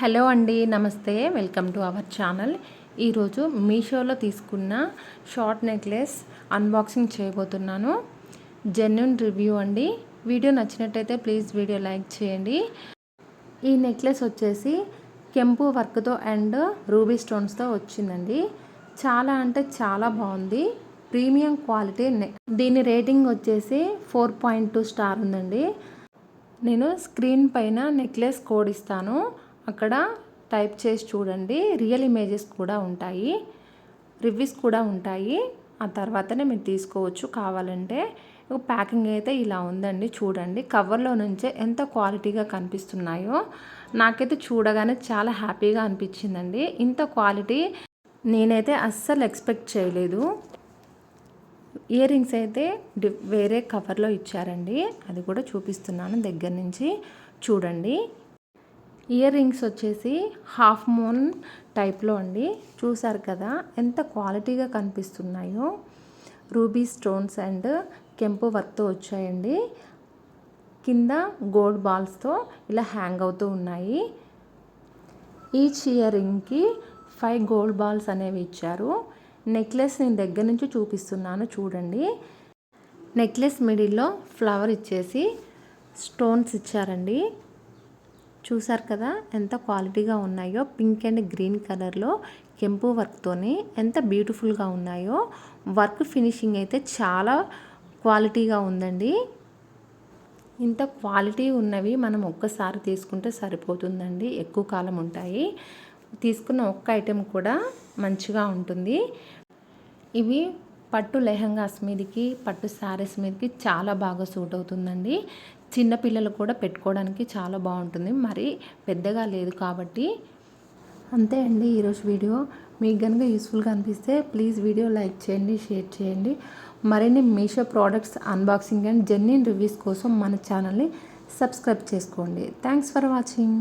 Hello అండి, నమస్తే. Welcome to our channel. ఈరోజు మీషోలో తీసుకున్న షార్ట్ నెక్లెస్ అన్బాక్సింగ్ చేయబోతున్నాను. జెన్యూన్ రివ్యూ అండి. వీడియో నచ్చినట్టయితే ప్లీజ్ వీడియో లైక్ చేయండి. ఈ నెక్లెస్ వచ్చేసి కెంపు వర్క్తో అండ్ రూబీ స్టోన్స్తో వచ్చిందండి. చాలా అంటే చాలా బాగుంది. Premium quality. దీని రేటింగ్ వచ్చేసి 4.2 స్టార్ ఉందండి. నేను స్క్రీన్ పైన నెక్లెస్ కోడ్ ఇస్తాను, అక్కడ టైప్ చేసి చూడండి. రియల్ ఇమేజెస్ కూడా ఉంటాయి, రివ్యూస్ కూడా ఉంటాయి. ఆ తర్వాతనే మీరు తీసుకోవచ్చు కావాలంటే. ప్యాకింగ్ అయితే ఇలా ఉందండి, చూడండి. కవర్లో నుంచే ఎంత క్వాలిటీగా కనిపిస్తున్నాయో నాకైతే చూడగానే చాలా హ్యాపీగా అనిపించిందండి. ఇంత క్వాలిటీ నేనైతే అస్సలు ఎక్స్పెక్ట్ చేయలేదు. ఇయర్ రింగ్స్ అయితే వేరే కవర్లో ఇచ్చారండి, అది కూడా చూపిస్తున్నాను దగ్గర నుంచి చూడండి. ఇయర్ రింగ్స్ వచ్చేసి హాఫ్ మూన్ టైప్లో అండి. చూసారు కదా ఎంత క్వాలిటీగా కనిపిస్తున్నాయో. రూబీ స్టోన్స్ అండ్ కెంపు వర్క్తో వచ్చాయండి. కింద గోల్డ్ బాల్స్తో ఇలా హ్యాంగ్ అవుతూ ఉన్నాయి. ఈచ్ ఇయర్ రింగ్కి 5 గోల్డ్ బాల్స్ అనేవి ఇచ్చారు. నెక్లెస్ నేను దగ్గర నుంచి చూపిస్తున్నాను చూడండి. నెక్లెస్ మిడిల్లో ఫ్లవర్ ఇచ్చేసి స్టోన్స్ ఇచ్చారండి. చూసారు కదా ఎంత క్వాలిటీగా ఉన్నాయో. పింక్ అండ్ గ్రీన్ కలర్లో కెంపు వర్క్తోని ఎంత బ్యూటిఫుల్గా ఉన్నాయో. వర్క్ ఫినిషింగ్ అయితే చాలా క్వాలిటీగా ఉందండి. ఇంత క్వాలిటీ ఉన్నవి మనం ఒక్కసారి తీసుకుంటే సరిపోతుందండి, ఎక్కువ కాలం ఉంటాయి. తీసుకున్న ఒక్క ఐటెం కూడా మంచిగా ఉంటుంది. ఇవి పట్టు లెహంగాస్ మీదకి, పట్టు శారీస్ మీదకి చాలా బాగా సూట్ అవుతుందండి. చిన్నపిల్లలు కూడా పెట్టుకోవడానికి చాలా బాగుంటుంది, మరి పెద్దగా లేదు కాబట్టి. అంతే అండి ఈరోజు వీడియో. మీకు కనుక యూస్ఫుల్గా అనిపిస్తే ప్లీజ్ వీడియో లైక్ చేయండి, షేర్ చేయండి. మరిన్ని Meesho products unboxing and genuine reviews కోసం మన ఛానల్ని సబ్స్క్రైబ్ చేసుకోండి. Thanks for watching.